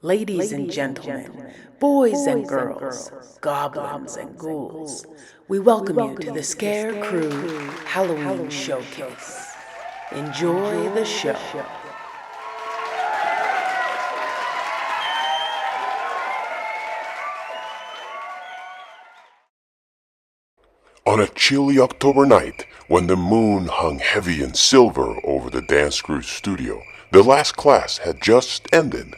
Ladies and gentlemen, boys and girls, goblins and ghouls, we welcome you to the Scare Crew Halloween Showcase. Enjoy the show. On a chilly October night, when the moon hung heavy and silver over the dance crew studio, the last class had just ended.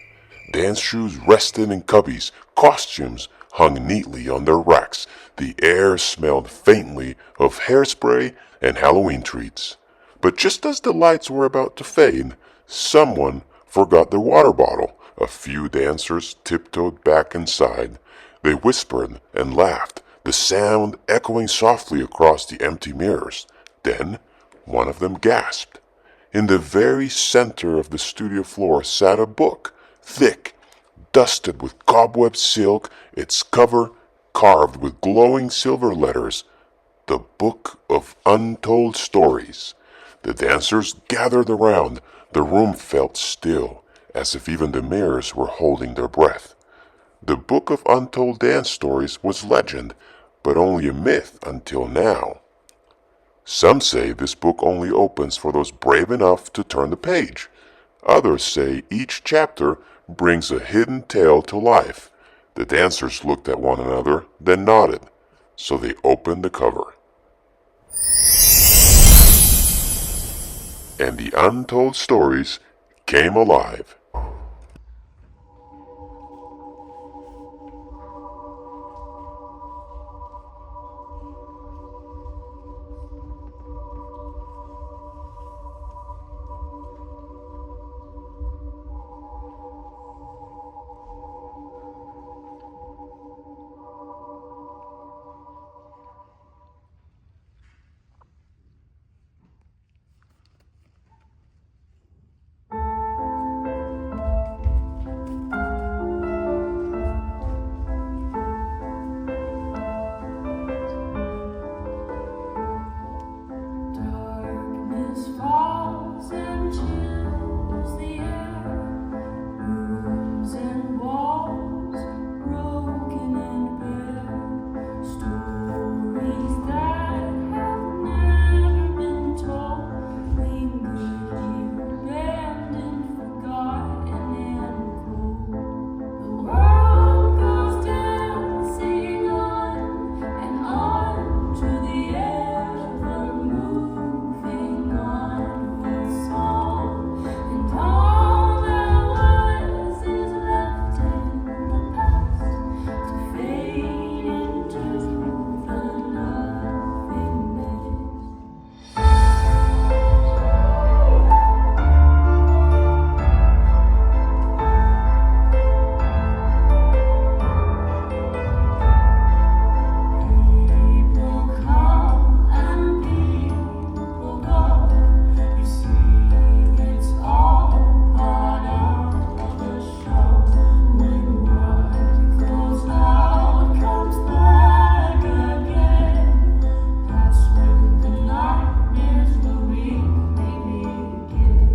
Dance shoes rested in cubbies, costumes hung neatly on their racks. The air smelled faintly of hairspray and Halloween treats. But just as the lights were about to fade, someone forgot their water bottle. A few dancers tiptoed back inside. They whispered and laughed, the sound echoing softly across the empty mirrors. Then one of them gasped. In the very center of the studio floor sat a book, thick, dusted with cobweb silk, its cover carved with glowing silver letters. The Book of Untold Stories. The dancers gathered around. The room felt still, as if even the mirrors were holding their breath. The Book of Untold Dance Stories was legend, but only a myth until now. Some say this book only opens for those brave enough to turn the page. Others say each chapter brings a hidden tale to life. The dancers looked at one another, then nodded, so they opened the cover. And the untold stories came alive. Darkness falls and chills the air, rooms and walls broken and bare, stories that have never been told, linger here, abandoned, forgotten, and cold. The world goes dancing on and on to the ever moving onward song, and all that was is left in the past to fade into the nothingness. People come and people go. You see, it's all part of the show. When what goes out comes back again, that's when the nightmares will really begin.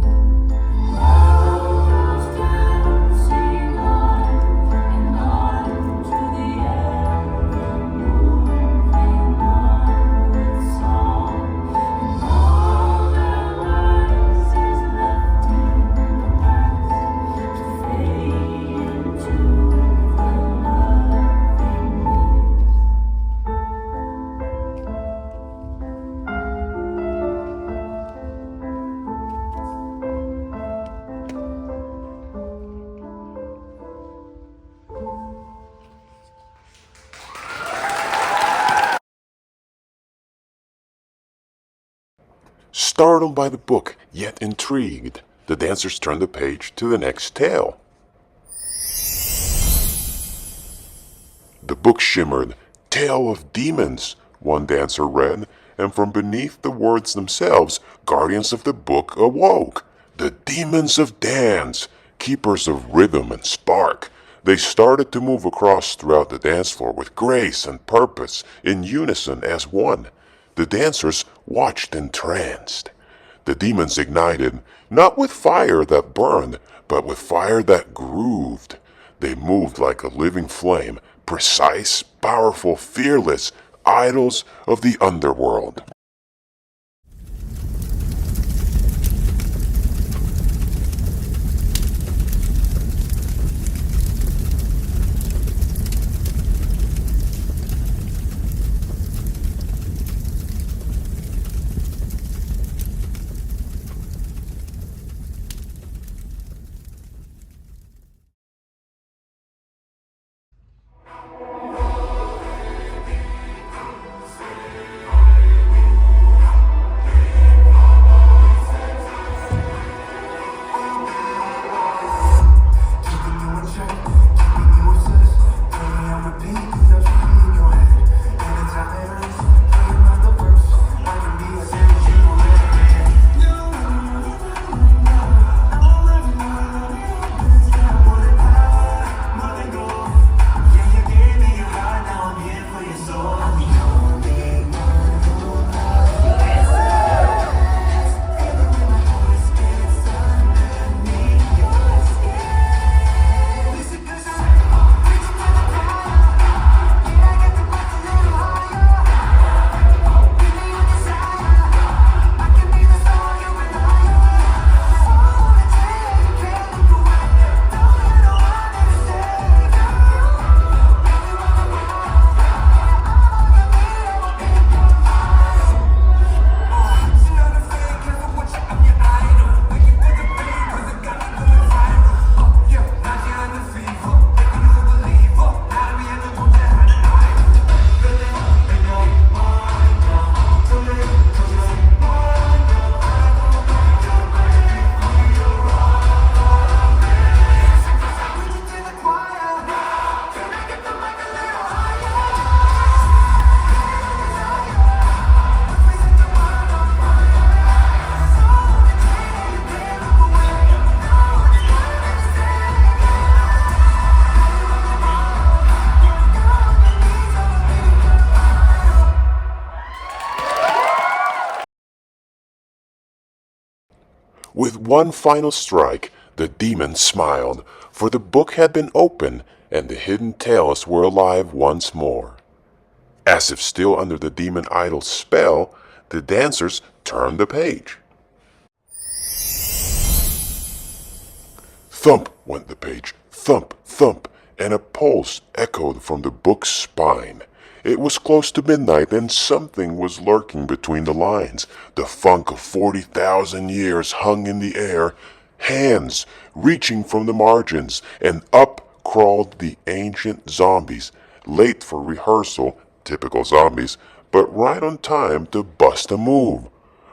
World goes dancing on and on to the ever moving onward song, and all that was is left in the past to fade into the nothingness. Startled by the book, yet intrigued, the dancers turned the page to the next tale. The book shimmered. Tale of Demons, one dancer read, and from beneath the words themselves, guardians of the book awoke. The demons of dance, keepers of rhythm and spark. They started to move across throughout the dance floor with grace and purpose, in unison as one. The dancers watched entranced. The demons ignited, not with fire that burned, but with fire that grooved. They moved like a living flame, precise, powerful, fearless, idols of the underworld. With one final strike, the demon smiled, for the book had been opened and the hidden tales were alive once more. As if still under the demon idol's spell, the dancers turned the page. Thump went the page, thump, thump, and a pulse echoed from the book's spine. It was close to midnight, and something was lurking between the lines. The funk of 40,000 years hung in the air, hands reaching from the margins, and up crawled the ancient zombies, late for rehearsal, typical zombies, but right on time to bust a move.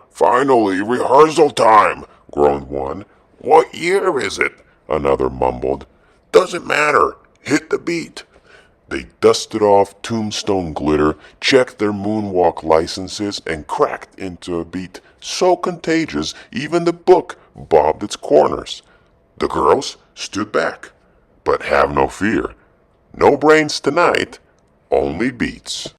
Finally, rehearsal time, groaned one. What year is it? Another mumbled. Doesn't matter. Hit the beat. They dusted off tombstone glitter, checked their moonwalk licenses, and cracked into a beat so contagious even the book bobbed its corners. The girls stood back. But have no fear. No brains tonight, only beats.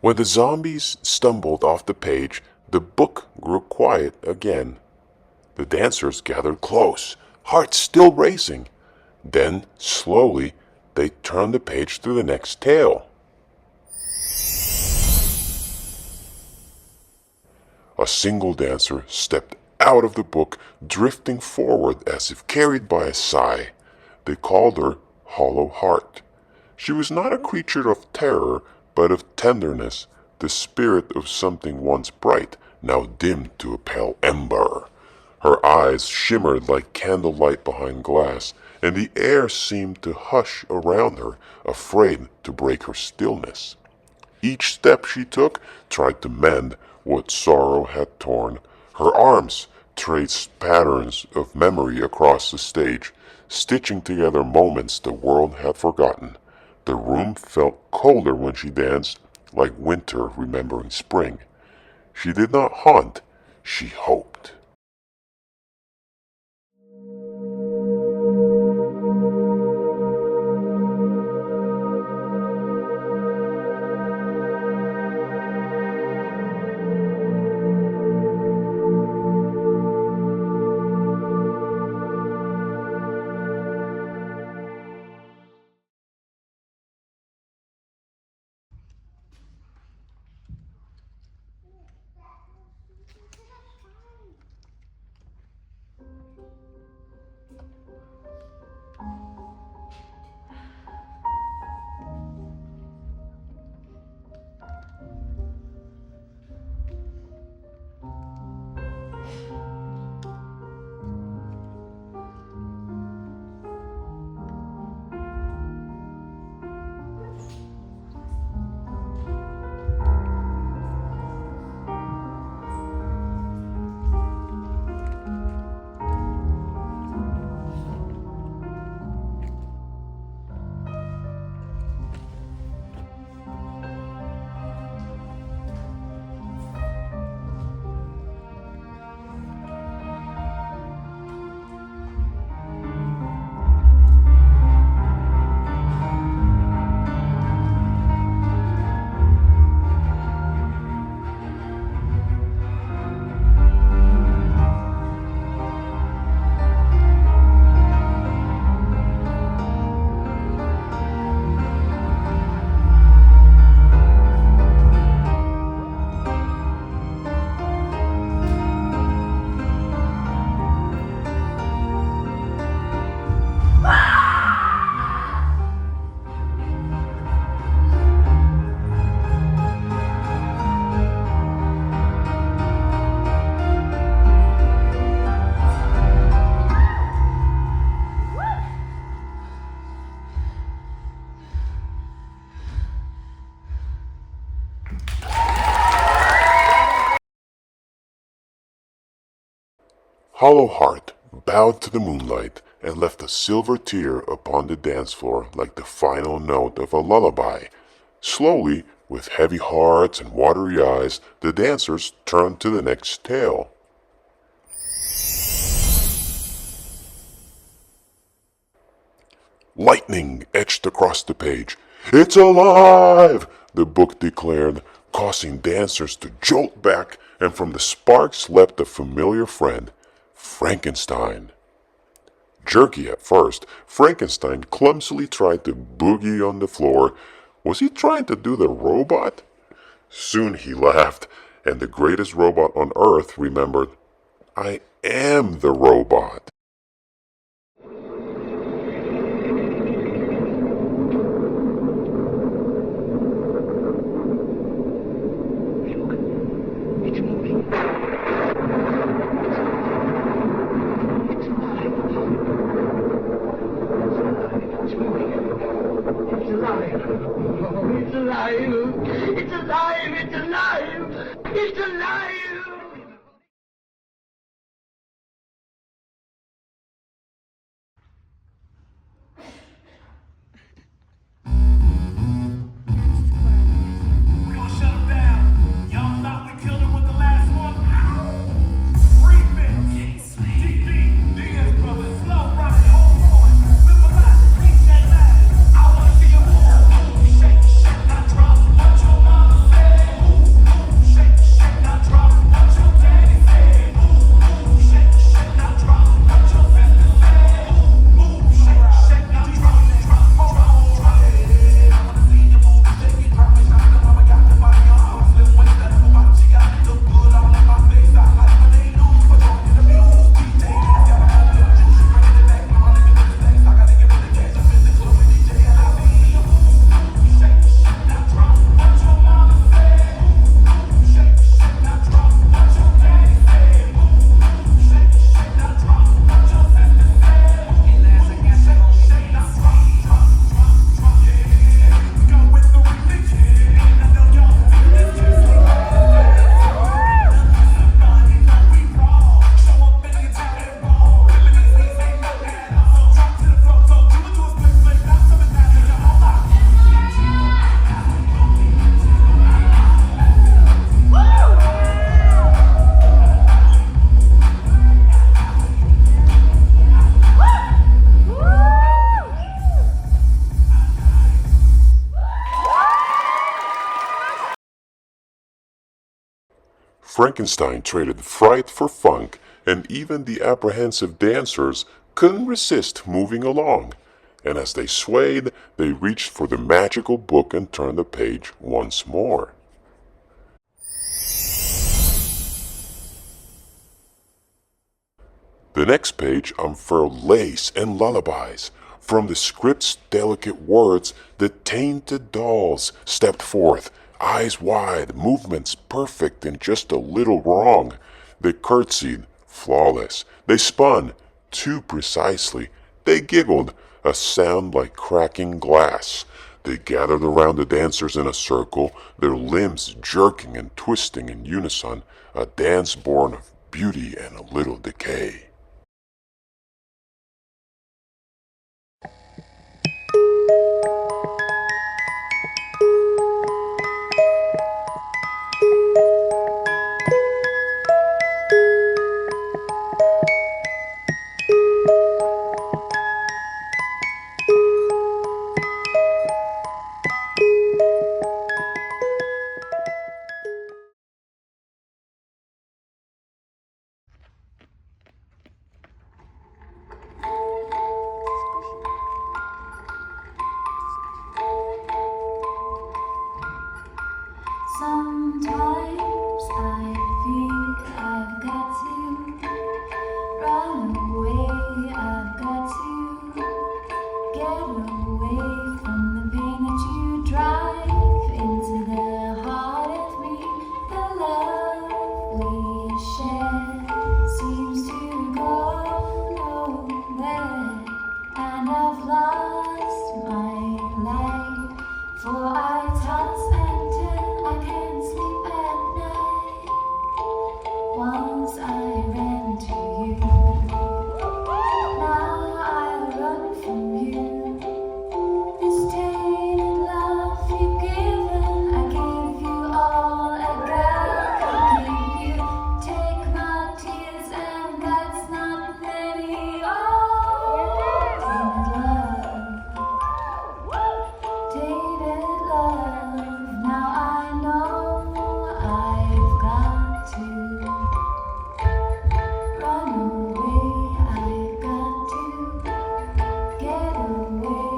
When the zombies stumbled off the page, the book grew quiet again. The dancers gathered close, hearts still racing. Then, slowly, they turned the page to the next tale. A single dancer stepped out of the book, drifting forward as if carried by a sigh. They called her Hollow Heart. She was not a creature of terror, but of tenderness, the spirit of something once bright, now dimmed to a pale ember. Her eyes shimmered like candlelight behind glass, and the air seemed to hush around her, afraid to break her stillness. Each step she took tried to mend what sorrow had torn. Her arms traced patterns of memory across the stage, stitching together moments the world had forgotten. The room felt colder when she danced, like winter remembering spring. She did not haunt, she hoped. Hollow Heart bowed to the moonlight and left a silver tear upon the dance floor like the final note of a lullaby. Slowly, with heavy hearts and watery eyes, the dancers turned to the next tale. Lightning etched across the page. "It's alive!" the book declared, causing dancers to jolt back, and from the sparks leapt a familiar friend, Frankenstein. Jerky at first, Frankenstein clumsily tried to boogie on the floor. Was he trying to do the robot? Soon he laughed, and the greatest robot on Earth remembered, "I am the robot." It's moving. It's alive. It's moving. It's alive. Oh, it's alive. It's alive. It's alive. It's alive. Frankenstein traded fright for funk, and even the apprehensive dancers couldn't resist moving along. And as they swayed, they reached for the magical book and turned the page once more. The next page unfurled lace and lullabies. From the script's delicate words, the tainted dolls stepped forth, eyes wide, movements perfect and just a little wrong. They curtsied, flawless. They spun, too precisely. They giggled, a sound like cracking glass. They gathered around the dancers in a circle, their limbs jerking and twisting in unison, a dance born of beauty and a little decay. Sometimes I feel I've got to run away, I've got to get away from the pain that you drive into the heart of me. The love we share seems to go nowhere, and I've lost my life, for I toss and turn, I can't sleep at night. Once I ran to you, now I run from you. This tainted love you've given, I give you all a girl can give you. Take my tears, and that's not many. Oh, tainted love, now I know I've got to run away, I've got to get away.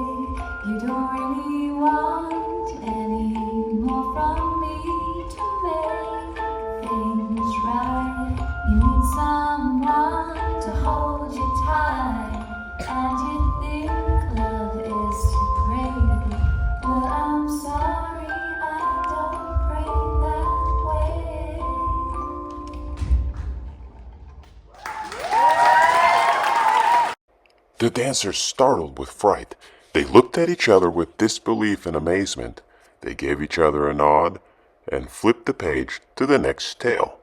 You don't really want any more from me to make things right. You need someone to hold you tight, and you think love is to pray. Well, I'm sorry, I don't pray that way. The dancers startled with fright. They looked at each other with disbelief and amazement. They gave each other a nod and flipped the page to the next tale.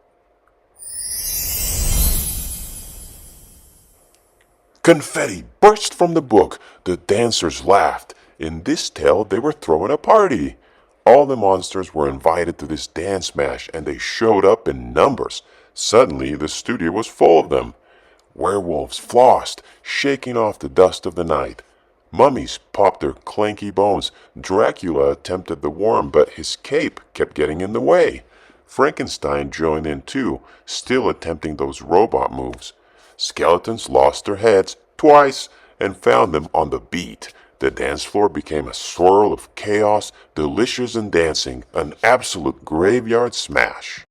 Confetti burst from the book. The dancers laughed. In this tale, they were throwing a party. All the monsters were invited to this dance mash, and they showed up in numbers. Suddenly, the studio was full of them. Werewolves flossed, shaking off the dust of the night. Mummies popped their clanky bones. Dracula attempted the worm, but his cape kept getting in the way. Frankenstein joined in too, still attempting those robot moves. Skeletons lost their heads twice and found them on the beat. The dance floor became a swirl of chaos, delicious and dancing, an absolute graveyard smash.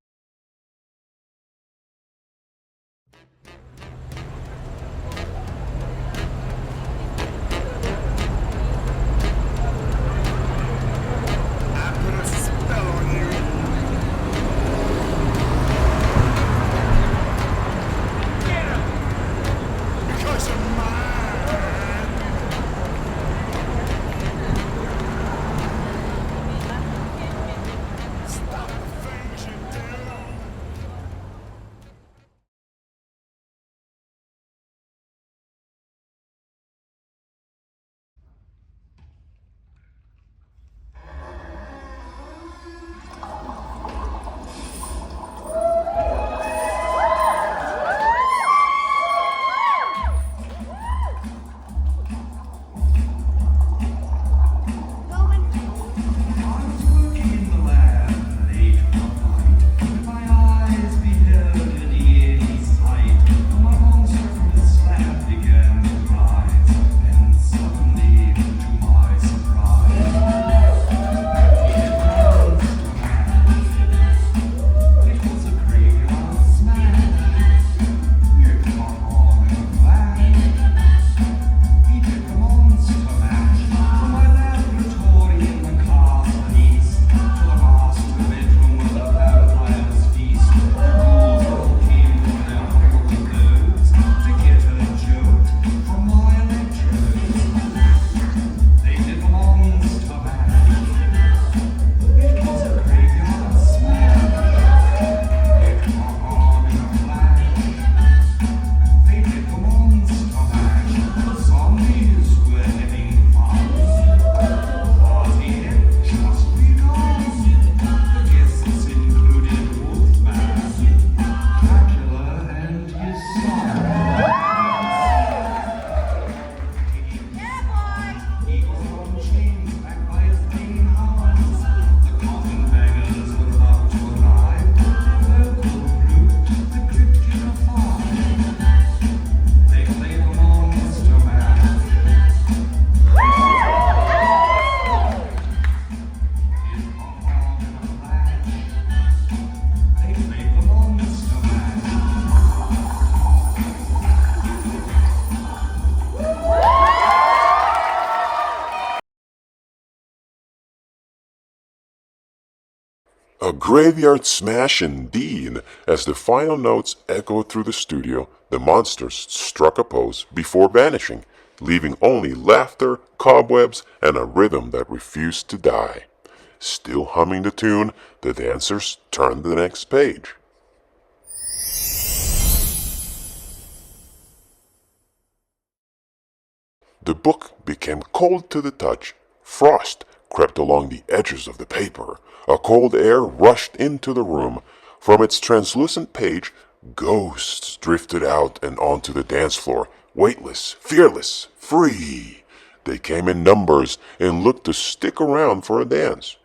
A graveyard smash indeed. As the final notes echoed through the studio, the monsters struck a pose before vanishing, leaving only laughter, cobwebs, and a rhythm that refused to die. Still humming the tune, the dancers turned the next page. The book became cold to the touch. Frost crept along the edges of the paper. A cold air rushed into the room. From its translucent page, ghosts drifted out and onto the dance floor, weightless, fearless, free. They came in numbers and looked to stick around for a dance.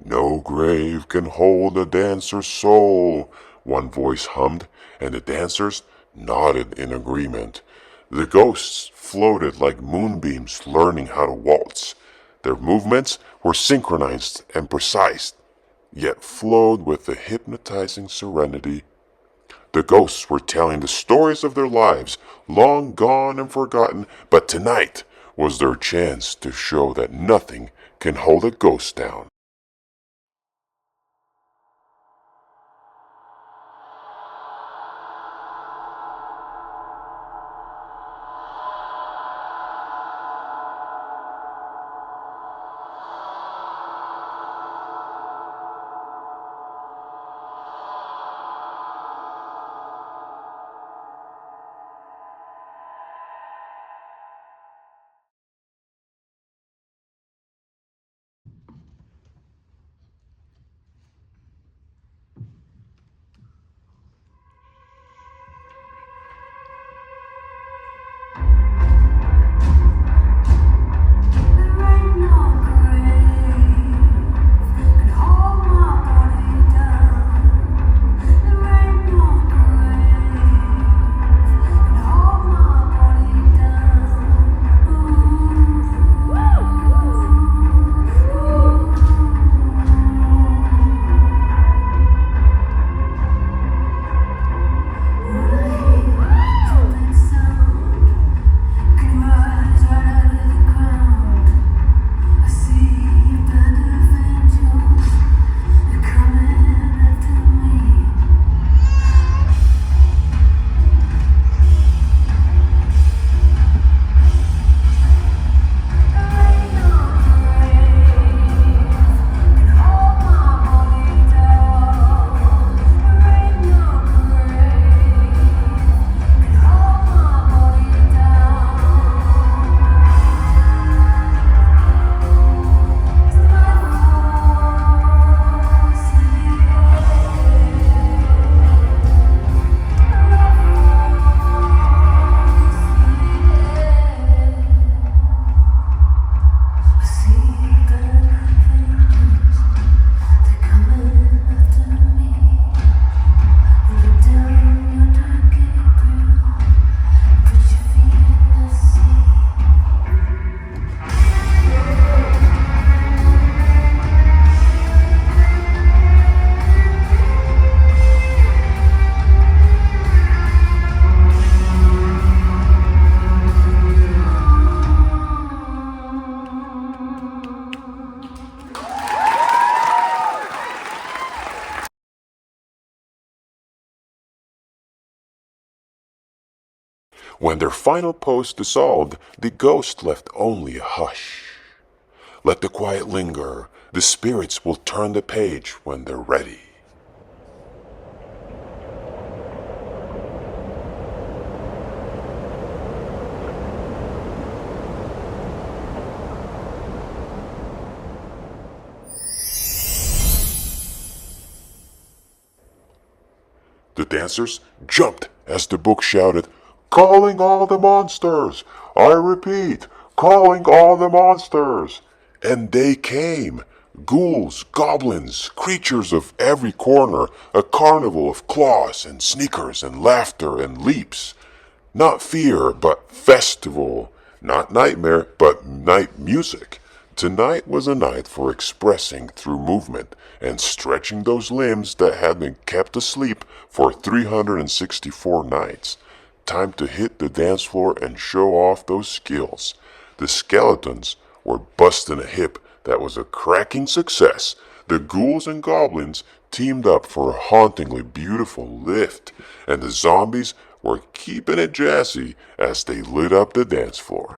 No grave can hold a dancer's soul, one voice hummed, and the dancers nodded in agreement. The ghosts floated like moonbeams learning how to waltz. Their movements were synchronized and precise, yet flowed with a hypnotizing serenity. The ghosts were telling the stories of their lives, long gone and forgotten, but tonight was their chance to show that nothing can hold a ghost down. When their final pose dissolved, the ghost left only a hush. Let the quiet linger. The spirits will turn the page when they're ready. The dancers jumped as the book shouted, "Calling all the monsters! I repeat, calling all the monsters!" And they came. Ghouls, goblins, creatures of every corner, a carnival of claws and sneakers and laughter and leaps. Not fear, but festival. Not nightmare, but night music. Tonight was a night for expressing through movement and stretching those limbs that had been kept asleep for 364 nights. Time to hit the dance floor and show off those skills. The skeletons were busting a hip that was a cracking success. The ghouls and goblins teamed up for a hauntingly beautiful lift, and the zombies were keeping it jazzy as they lit up the dance floor.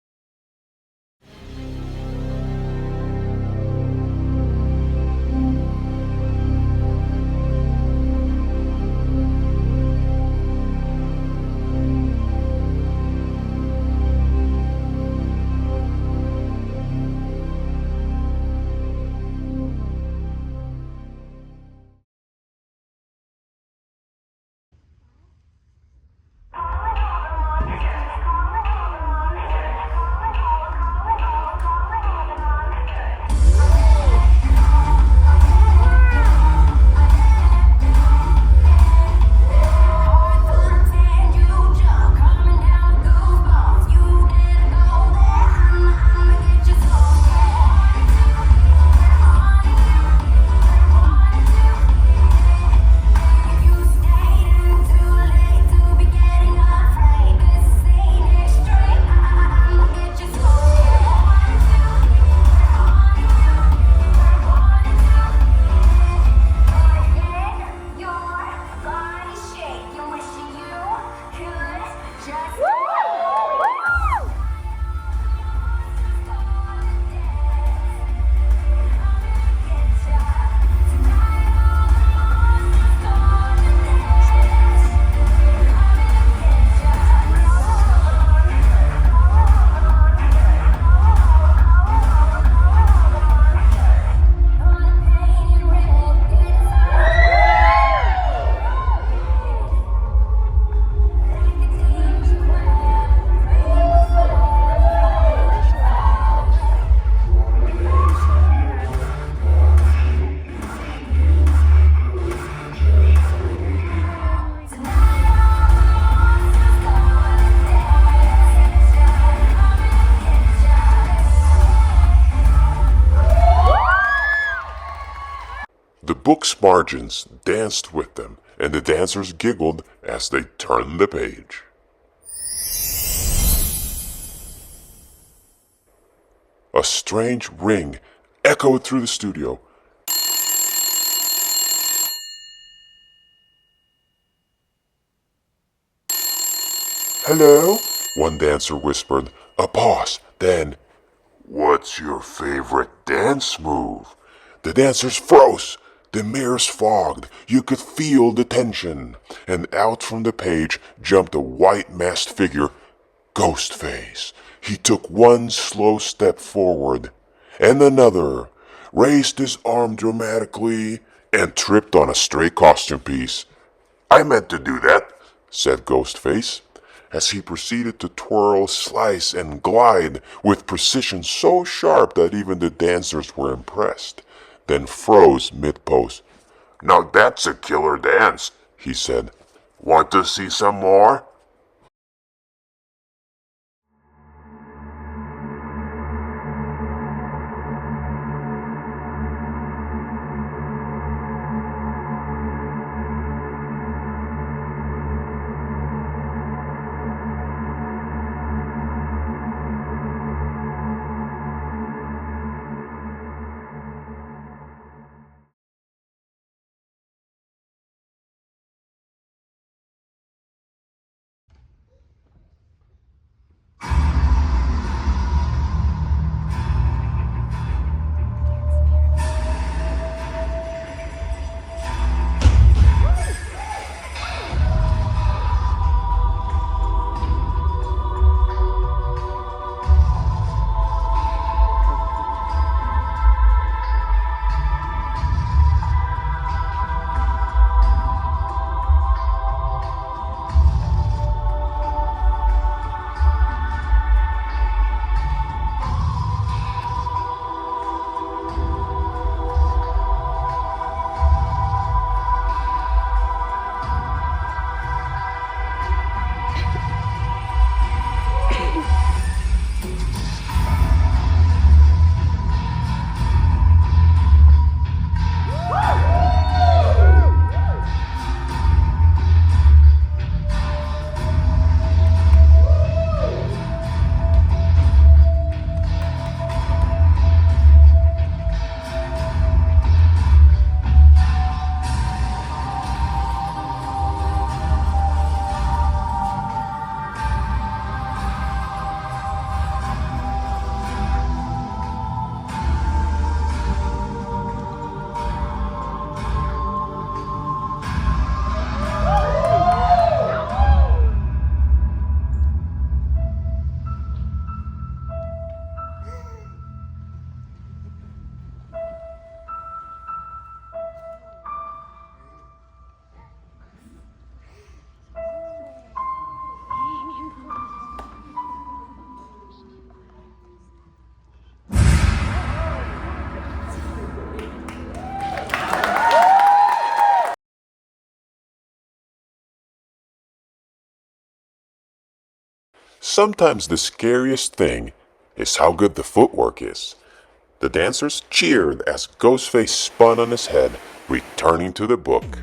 The book's margins danced with them, and the dancers giggled as they turned the page. A strange ring echoed through the studio. "Hello?" one dancer whispered. A pause, then, "What's your favorite dance move?" The dancers froze. The mirrors fogged. You could feel the tension. And out from the page jumped a white masked figure, Ghostface. He took one slow step forward, and another, raised his arm dramatically, and tripped on a stray costume piece. "I meant to do that," said Ghostface, as he proceeded to twirl, slice, and glide with precision so sharp that even the dancers were impressed, then froze mid-pose. "Now that's a killer dance," he said. "Want to see some more?" Sometimes the scariest thing is how good the footwork is. The dancers cheered as Ghostface spun on his head, returning to the book.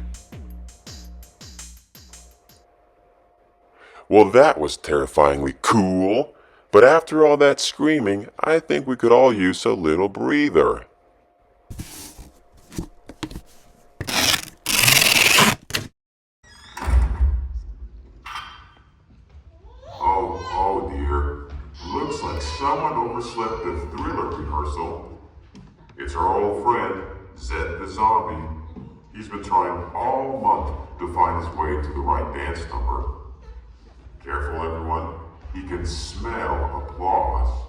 Well, that was terrifyingly cool. But after all that screaming, I think we could all use a little breather. Oh dear. Looks like someone overslept the thriller rehearsal. It's our old friend, Zed the Zombie. He's been trying all month to find his way to the right dance number. Careful, everyone. He can smell applause.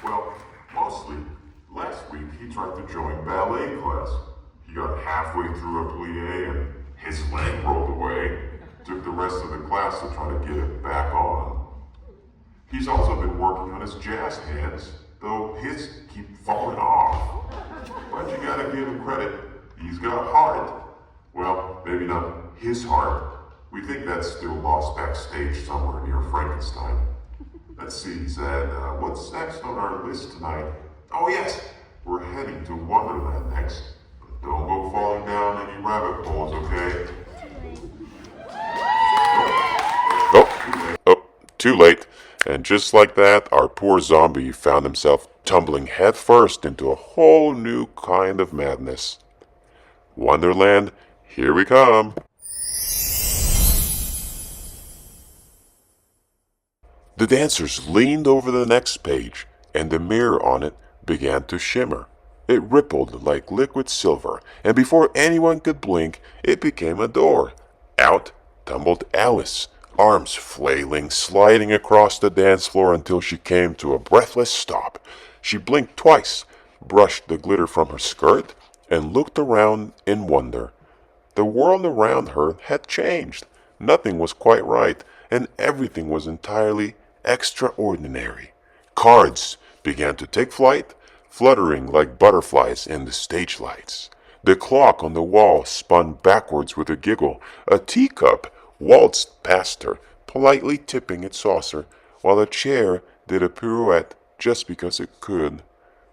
Well, mostly. Last week he tried to join ballet class. He got halfway through a plie and his leg rolled away. Took the rest of the class to try to get it back on. He's also been working on his jazz hands, though his keep falling off. But you gotta give him credit. He's got heart. Well, maybe not his heart. We think that's still lost backstage somewhere near Frankenstein. Let's see, Zed, what's next on our list tonight? Oh yes, we're heading to Wonderland next. But don't go falling down any rabbit holes, okay? Oh, too late. And just like that, our poor zombie found himself tumbling headfirst into a whole new kind of madness. Wonderland, here we come. The dancers leaned over the next page, and the mirror on it began to shimmer. It rippled like liquid silver, and before anyone could blink, it became a door. Out tumbled Alice, arms flailing, sliding across the dance floor until she came to a breathless stop. She blinked twice, brushed the glitter from her skirt, and looked around in wonder. The world around her had changed. Nothing was quite right, and everything was entirely extraordinary. Cards began to take flight, fluttering like butterflies in the stage lights. The clock on the wall spun backwards with a giggle. A teacup waltzed past her, politely tipping its saucer, while a chair did a pirouette just because it could.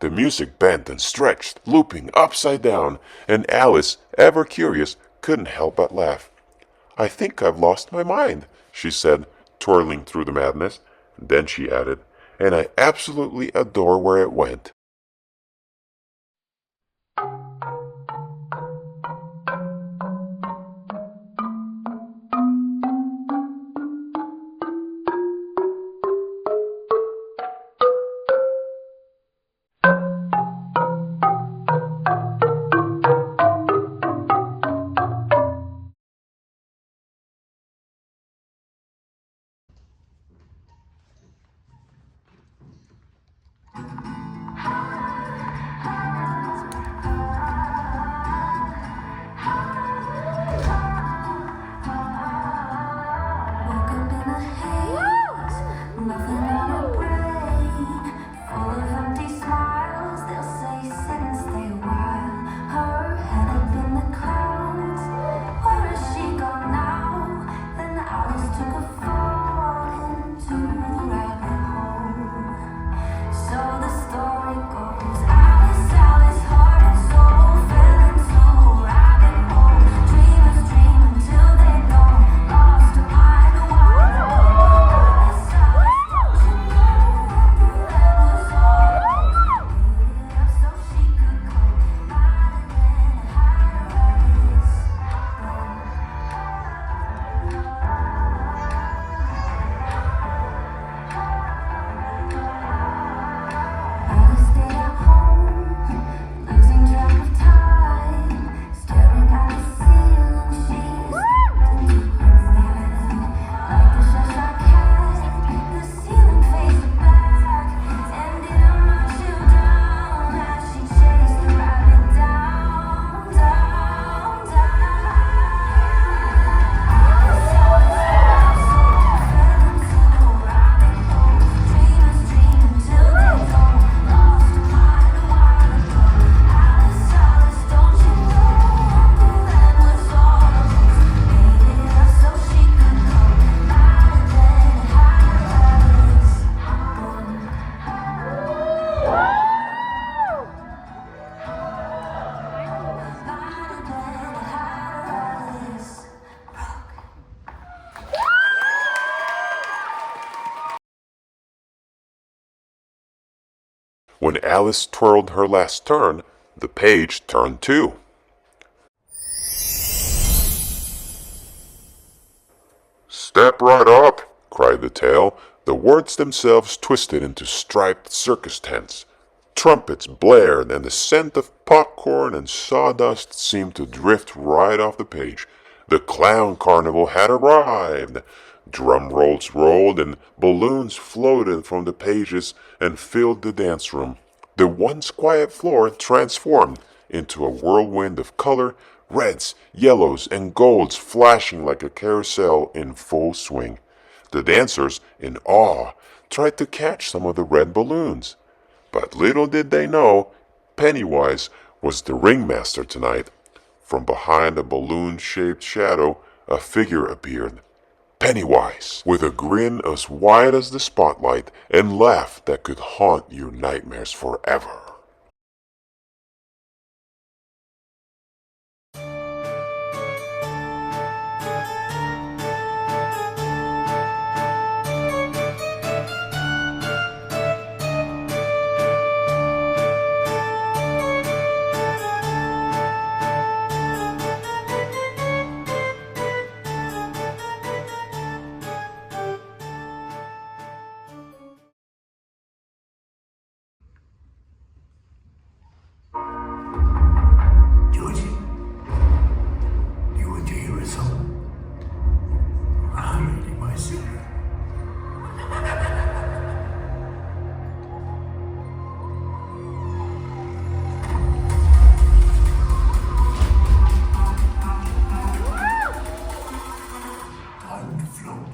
The music bent and stretched, looping upside down, and Alice, ever curious, couldn't help but laugh. "I think I've lost my mind," she said, twirling through the madness. Then she added, "And I absolutely adore where it went." When Alice twirled her last turn, the page turned too. "Step right up!" cried the tale. The words themselves twisted into striped circus tents. Trumpets blared, and the scent of popcorn and sawdust seemed to drift right off the page. The clown carnival had arrived. Drum rolls rolled, and balloons floated from the pages and filled the dance room. The once quiet floor transformed into a whirlwind of color, reds, yellows, and golds flashing like a carousel in full swing. The dancers, in awe, tried to catch some of the red balloons. But little did they know, Pennywise was the ringmaster tonight. From behind a balloon-shaped shadow, a figure appeared. Pennywise, with a grin as wide as the spotlight and laugh that could haunt your nightmares forever. Georgie, you want to hear a song? I'm reading my secret. Time to float.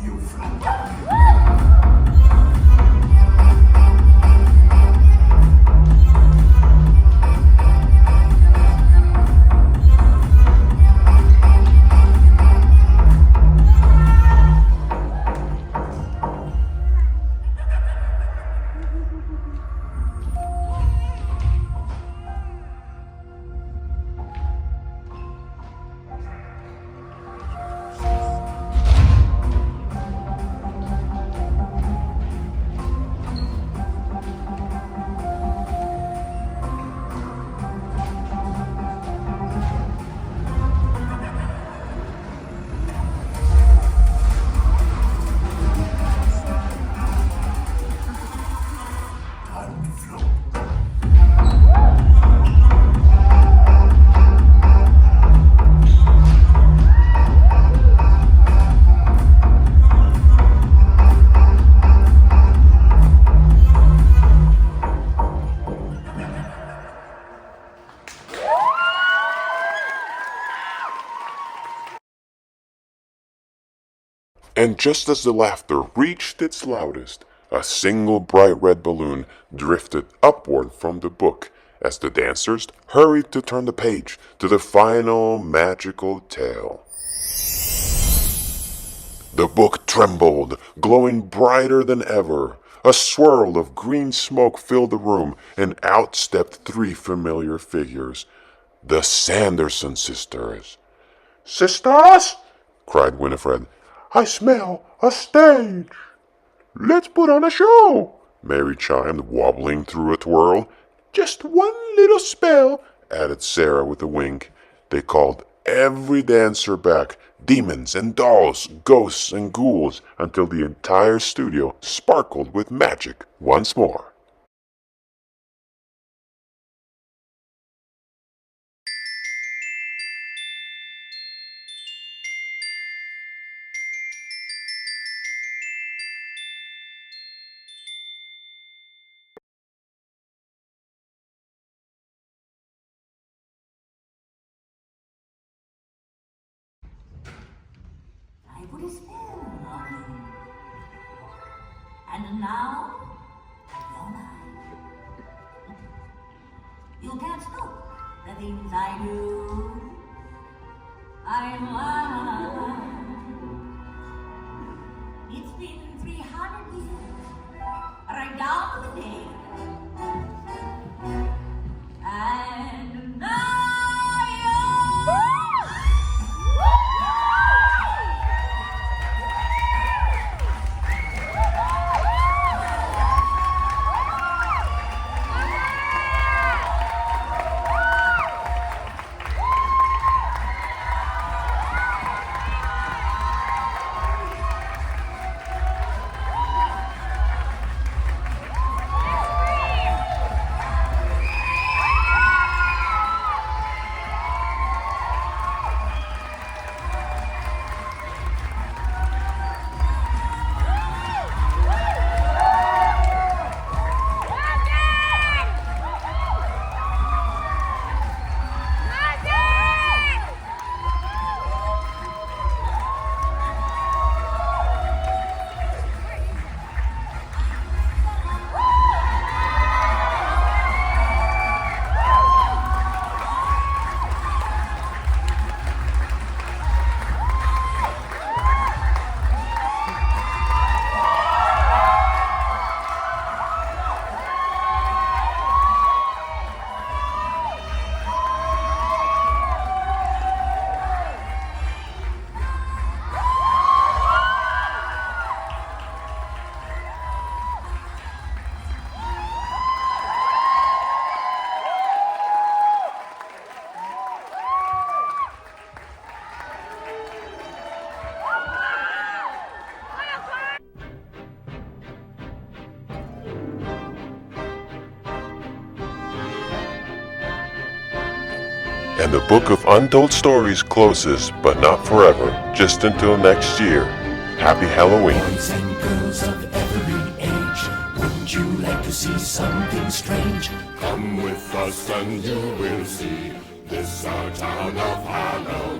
You float. Time to float. And just as the laughter reached its loudest, a single bright red balloon drifted upward from the book as the dancers hurried to turn the page to the final magical tale. The book trembled, glowing brighter than ever. A swirl of green smoke filled the room, and out stepped three familiar figures, the Sanderson sisters. "Sisters!" cried Winifred. "I smell a stage!" "Let's put on a show!" Mary chimed, wobbling through a twirl. "Just one little spell," added Sarah with a wink. They called every dancer back, demons and dolls, ghosts and ghouls, until the entire studio sparkled with magic once more. I put a spell on you. And now, you're mine. You can't stop the things I do. I'm mine. It's been 300 years, right down to the day. And the book of untold stories closes, but not forever, just until next year. Happy Halloween. Boys and girls of every age, wouldn't you like to see something strange? Come with us and you will see this our town of Halloween.